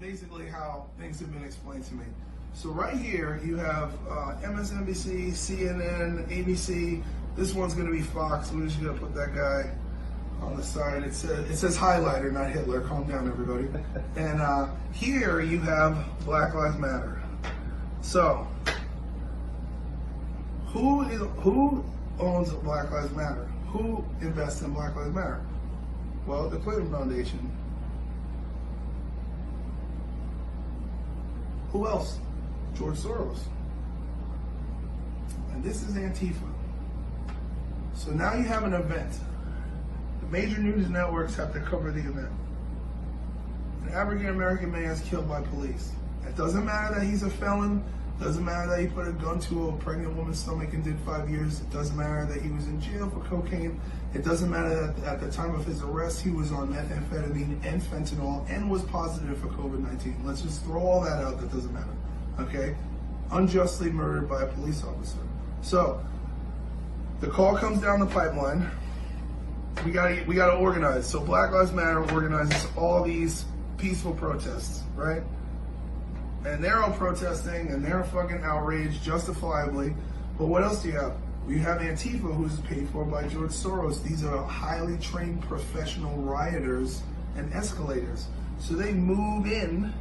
basically how things have been explained to me. So right here you have MSNBC, CNN, ABC. This one's going to be Fox. We're just going to put that guy on the side. It says highlighter, not Hitler. Calm down, everybody. And here you have Black Lives Matter. So who owns Black Lives Matter? Who invests in Black Lives Matter? Well, the Clinton Foundation. Who else? George Soros. And this is Antifa. So now you have an event. The major news networks have to cover the event. An African American man is killed by police. It doesn't matter that he's a felon. It doesn't matter that he put a gun to a pregnant woman's stomach and did 5 years. It doesn't matter that he was in jail for cocaine. It doesn't matter that at the time of his arrest he was on methamphetamine and fentanyl and was positive for COVID-19. Let's just throw all that out. That doesn't matter. Okay? Unjustly murdered by a police officer. So the call comes down the pipeline. We gotta organize. So Black Lives Matter organizes all these peaceful protests, right? And they're all protesting and they're fucking outraged, justifiably. But what else do you have? You have Antifa, who's paid for by George Soros. These are highly trained professional rioters and escalators. So they move in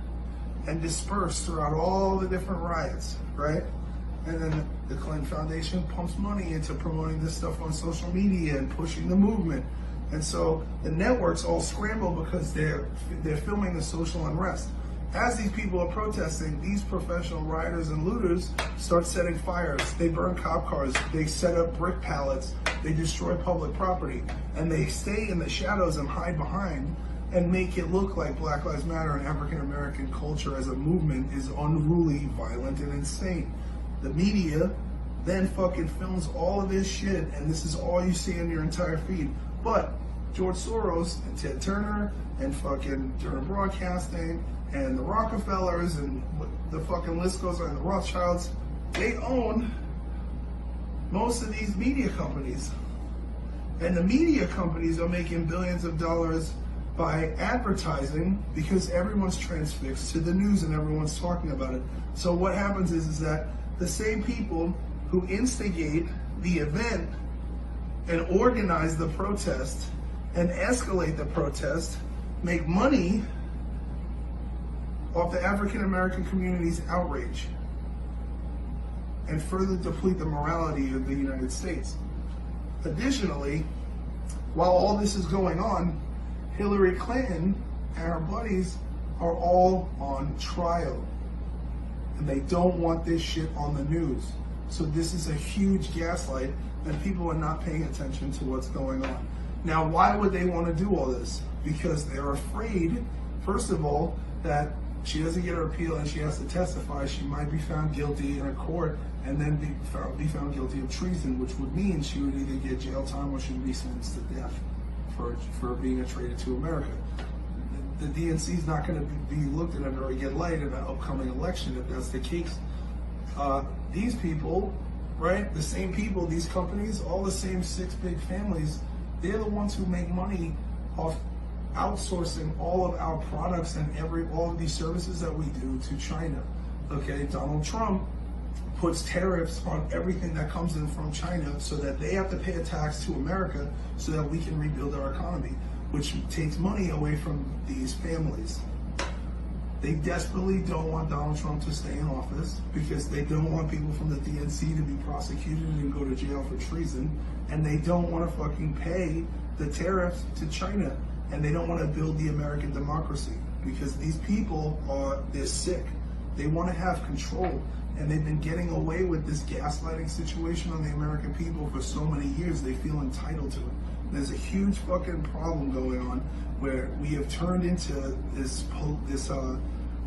and disperse throughout all the different riots, right? And then the Clinton Foundation pumps money into promoting this stuff on social media and pushing the movement. And so the networks all scramble because they're filming the social unrest. As these people are protesting, these professional rioters and looters start setting fires. They burn cop cars. They set up brick pallets. They destroy public property. And they stay in the shadows and hide behind and make it look like Black Lives Matter and African American culture as a movement is unruly, violent, and insane. The media then fucking films all of this shit, and this is all you see in your entire feed. But George Soros and Ted Turner and fucking Turner Broadcasting and the Rockefellers and the fucking list goes on, the Rothschilds, they own most of these media companies. And the media companies are making billions of dollars by advertising because everyone's transfixed to the news and everyone's talking about it. So what happens is that the same people who instigate the event and organize the protest and escalate the protest make money off the African American community's outrage and further deplete the morality of the United States. Additionally, while all this is going on, Hillary Clinton and her buddies are all on trial. And they don't want this shit on the news. So this is a huge gaslight and people are not paying attention to what's going on. Now, why would they want to do all this? Because they're afraid, first of all, that she doesn't get her appeal and she has to testify. She might be found guilty in a court and then be found guilty of treason, which would mean she would either get jail time or she would be sentenced to death for being a traitor to America. The DNC is not going to be looked at under a red light in an upcoming election if that's the case. These people, right, the same people, these companies, all the same 6 big families, they're the ones who make money off outsourcing all of our products and all of these services that we do to China. Okay, Donald Trump puts tariffs on everything that comes in from China so that they have to pay a tax to America so that we can rebuild our economy, which takes money away from these families. They desperately don't want Donald Trump to stay in office because they don't want people from the DNC to be prosecuted and go to jail for treason, and they don't want to fucking pay the tariffs to China, and they don't want to build the American democracy because these people they're sick. They want to have control, and they've been getting away with this gaslighting situation on the American people for so many years. They feel entitled to it. There's a huge fucking problem going on where we have turned into this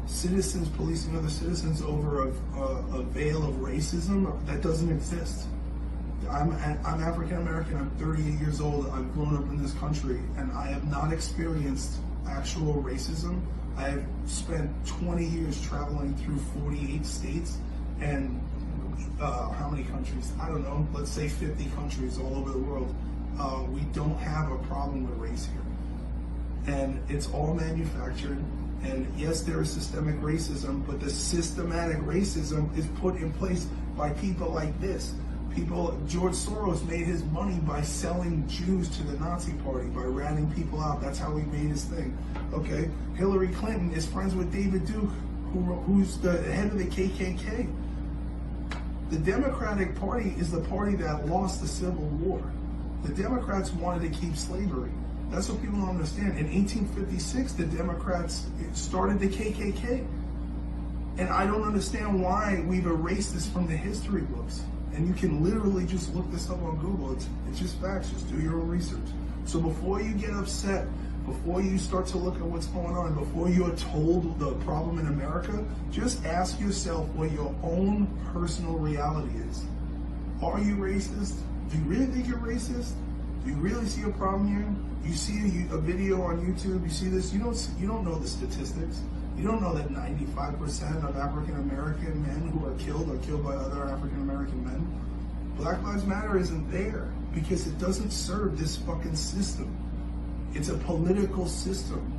citizens policing other citizens over a veil of racism that doesn't exist. I'm African American, I'm 38 years old, I've grown up in this country, and I have not experienced actual racism. I have spent 20 years traveling through 48 states and how many countries? I don't know, let's say 50 countries all over the world. We don't have a problem with race here. And it's all manufactured. And yes, there is systemic racism, but the systematic racism is put in place by people like this. George Soros made his money by selling Jews to the Nazi party, by ratting people out. That's how he made his thing. Okay? Hillary Clinton is friends with David Duke, who's the head of the KKK. The Democratic Party is the party that lost the Civil War. The Democrats wanted to keep slavery. That's what people don't understand. In 1856, the Democrats started the KKK. And I don't understand why we've erased this from the history books. And you can literally just look this up on Google. It's just facts. Just do your own research. So before you get upset, before you start to look at what's going on, before you are told the problem in America, just ask yourself what your own personal reality is. Are you racist? Do you really think you're racist? Do you really see a problem here? You see a video on YouTube, you see this, you don't know the statistics. You don't know that 95% of African American men who are killed by other African American men. Black Lives Matter isn't there because it doesn't serve this fucking system. It's a political system.